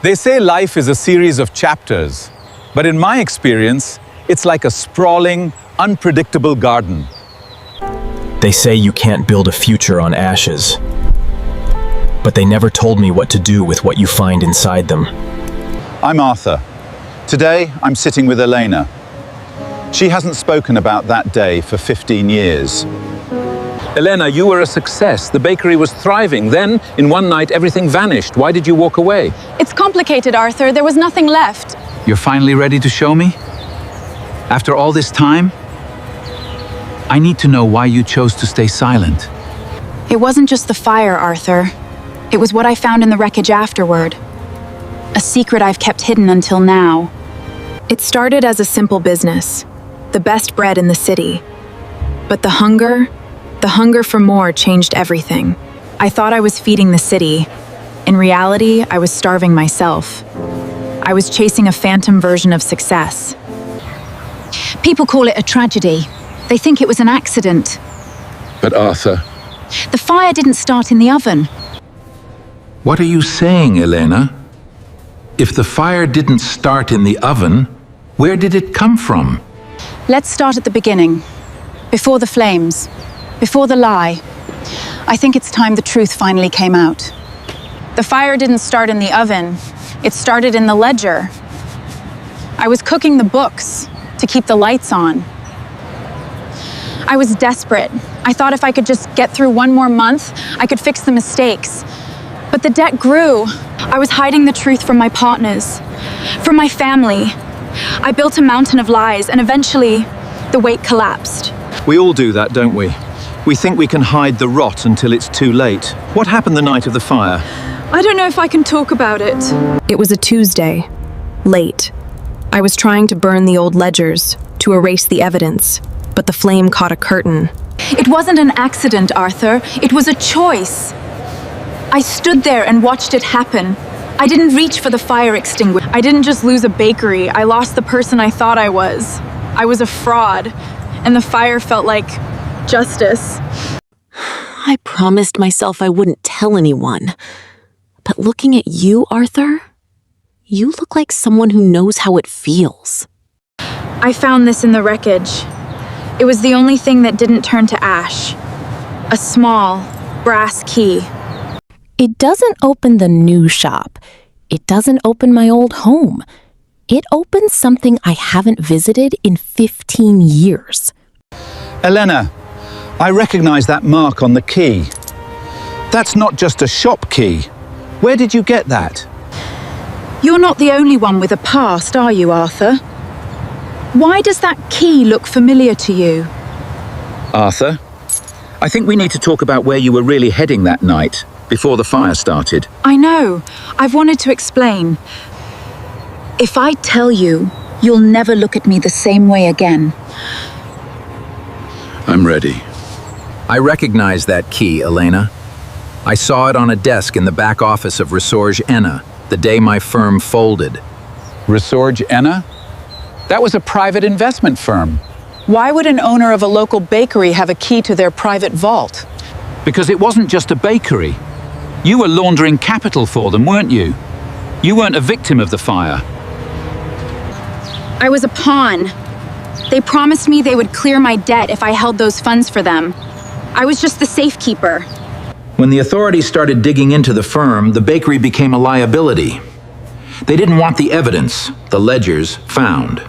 They say life is a series of chapters, but in my experience, it's like a sprawling, unpredictable garden. They say you can't build a future on ashes, but they never told me what to do with what you find inside them. I'm Arthur. Today, I'm sitting with Elena. She hasn't spoken about that day for 15 years. Elena, you were a success. The bakery was thriving. Then, in one night, everything vanished. Why did you walk away? It's complicated, Arthur. There was nothing left. You're finally ready to show me? After all this time? I need to know why you chose to stay silent. It wasn't just the fire, Arthur. It was what I found in the wreckage afterward. A secret I've kept hidden until now. It started as a simple business, the best bread in the city. But the hunger for more changed everything. I thought I was feeding the city. In reality, I was starving myself. I was chasing a phantom version of success. People call it a tragedy. They think it was an accident. But Arthur... The fire didn't start in the oven. What are you saying, Elena? If the fire didn't start in the oven, where did it come from? Let's start at the beginning. Before the flames. Before the lie. I think it's time the truth finally came out. The fire didn't start in the oven. It started in the ledger. I was cooking the books to keep the lights on. I was desperate. I thought if I could just get through one more month, I could fix the mistakes. But the debt grew. I was hiding the truth from my partners, from my family. I built a mountain of lies, and eventually, the weight collapsed. We all do that, don't we? We think we can hide the rot until it's too late. What happened the night of the fire? I don't know if I can talk about it. It was a Tuesday, late. I was trying to burn the old ledgers, to erase the evidence, but the flame caught a curtain. It wasn't an accident, Arthur. It was a choice. I stood there and watched it happen. I didn't reach for the fire extinguisher. I didn't just lose a bakery. I lost the person I thought I was. I was a fraud, and the fire felt like justice. I promised myself I wouldn't tell anyone. But looking at you, Arthur, you look like someone who knows how it feels. I found this in the wreckage. It was the only thing that didn't turn to ash. A small, brass key. It doesn't open the new shop. It doesn't open my old home. It opens something I haven't visited in 15 years. Elena, I recognize that mark on the key. That's not just a shop key. Where did you get that? You're not the only one with a past, are you, Arthur? Why does that key look familiar to you? Arthur, I think we need to talk about where you were really heading that night, before the fire started. I know. I've wanted to explain. If I tell you, you'll never look at me the same way again. I'm ready. I recognize that key, Elena. I saw it on a desk in the back office of Resorge Enna, the day my firm folded. Resorge Enna? That was a private investment firm. Why would an owner of a local bakery have a key to their private vault? Because it wasn't just a bakery. You were laundering capital for them, weren't you? You weren't a victim of the fire. I was a pawn. They promised me they would clear my debt if I held those funds for them. I was just the safekeeper. When the authorities started digging into the firm, the bakery became a liability. They didn't want the evidence, the ledgers, found.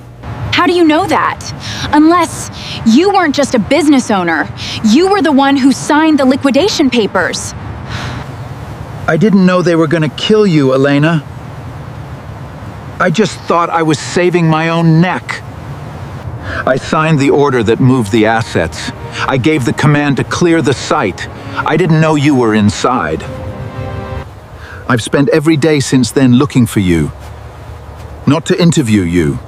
How do you know that? Unless you weren't just a business owner. You were the one who signed the liquidation papers. I didn't know they were going to kill you, Elena. I just thought I was saving my own neck. I signed the order that moved the assets. I gave the command to clear the site. I didn't know you were inside. I've spent every day since then looking for you. Not to interview you,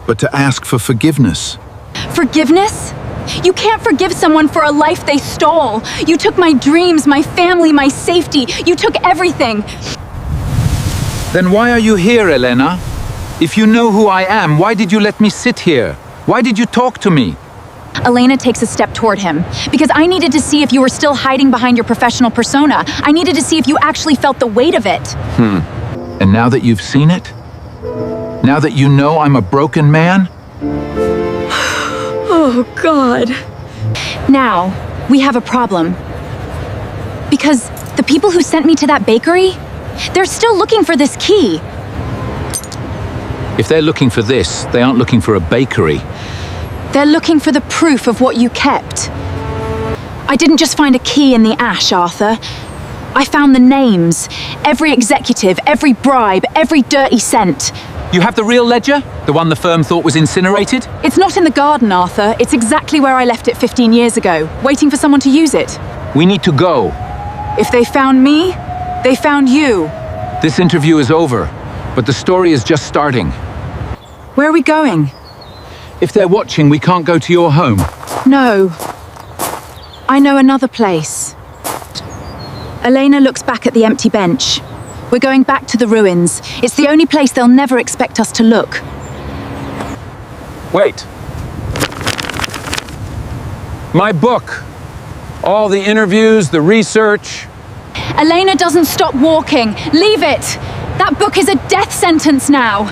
but to ask for forgiveness. Forgiveness? You can't forgive someone for a life they stole. You took my dreams, my family, my safety. You took everything. Then why are you here, Elena? If you know who I am, why did you let me sit here? Why did you talk to me? Elena takes a step toward him, because I needed to see if you were still hiding behind your professional persona. I needed to see if you actually felt the weight of it. And now that you've seen it? Now that you know I'm a broken man? Oh, God. Now, we have a problem. Because the people who sent me to that bakery, they're still looking for this key. If they're looking for this, they aren't looking for a bakery. They're looking for the proof of what you kept. I didn't just find a key in the ash, Arthur. I found the names, every executive, every bribe, every dirty cent. You have the real ledger? The one the firm thought was incinerated? It's not in the garden, Arthur. It's exactly where I left it 15 years ago, waiting for someone to use it. We need to go. If they found me, they found you. This interview is over, but the story is just starting. Where are we going? If they're watching, we can't go to your home. No. I know another place. Elena looks back at the empty bench. We're going back to the ruins. It's the only place they'll never expect us to look. Wait. My book. All the interviews, the research. Elena doesn't stop walking. Leave it! That book is a death sentence now.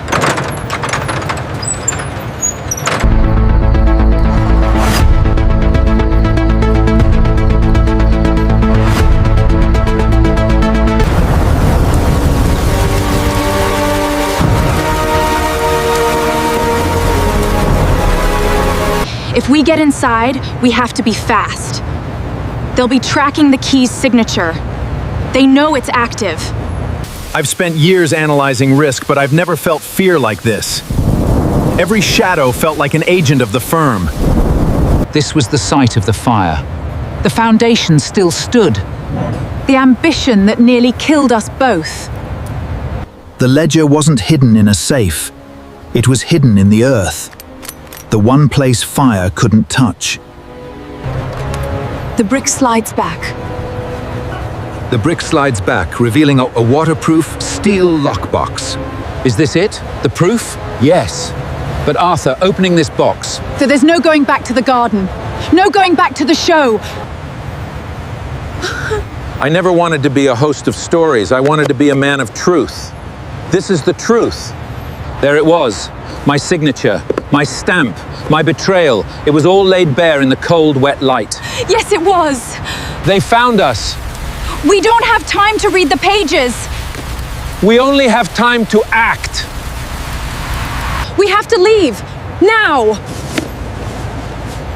If we get inside, we have to be fast. They'll be tracking the key's signature. They know it's active. I've spent years analyzing risk, but I've never felt fear like this. Every shadow felt like an agent of the firm. This was the site of the fire. The foundation still stood. The ambition that nearly killed us both. The ledger wasn't hidden in a safe. It was hidden in the earth. The one place fire couldn't touch. The brick slides back. The brick slides back, revealing a waterproof steel lockbox. Is this it? The proof? Yes. But Arthur, opening this box. So there's no going back to the garden. No going back to the show. I never wanted to be a host of stories. I wanted to be a man of truth. This is the truth. There it was. My signature, my stamp, my betrayal. It was all laid bare in the cold, wet light. Yes, it was. They found us. We don't have time to read the pages. We only have time to act. We have to leave. Now.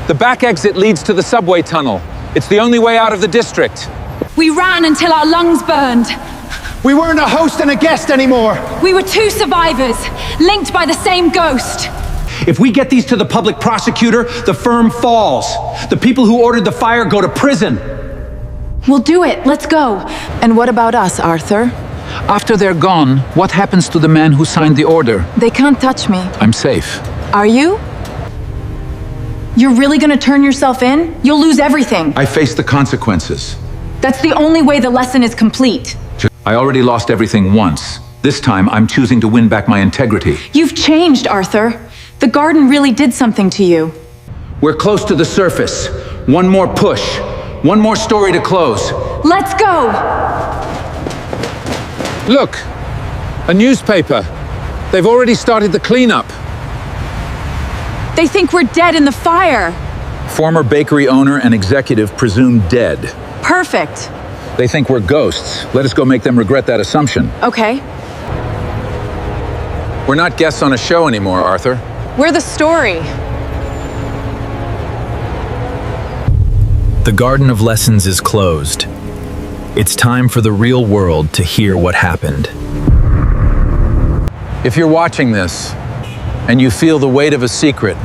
The back exit leads to the subway tunnel. It's the only way out of the district. We ran until our lungs burned. We weren't a host and a guest anymore. We were two survivors, linked by the same ghost. If we get these to the public prosecutor, the firm falls. The people who ordered the fire go to prison. We'll do it. Let's go. And what about us, Arthur? After they're gone, what happens to the man who signed the order? They can't touch me. I'm safe. Are you? You're really gonna turn yourself in? You'll lose everything. I face the consequences. That's the only way the lesson is complete. I already lost everything once. This time, I'm choosing to win back my integrity. You've changed, Arthur. The garden really did something to you. We're close to the surface. One more push. One more story to close. Let's go! Look, a newspaper. They've already started the cleanup. They think we're dead in the fire. Former bakery owner and executive presumed dead. Perfect. They think we're ghosts. Let us go make them regret that assumption. Okay. We're not guests on a show anymore, Arthur. We're the story. The Garden of Lessons is closed. It's time for the real world to hear what happened. If you're watching this and you feel the weight of a secret,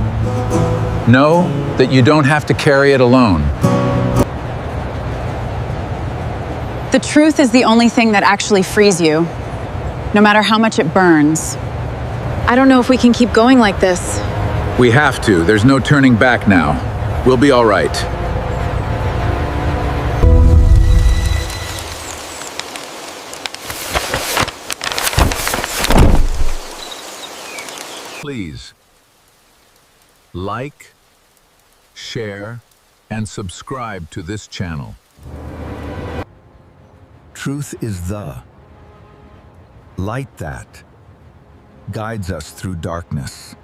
know that you don't have to carry it alone. The truth is the only thing that actually frees you, no matter how much it burns. I don't know if we can keep going like this. We have to. There's no turning back now. We'll be all right. Please like, share, and subscribe to this channel. Truth is the light that guides us through darkness.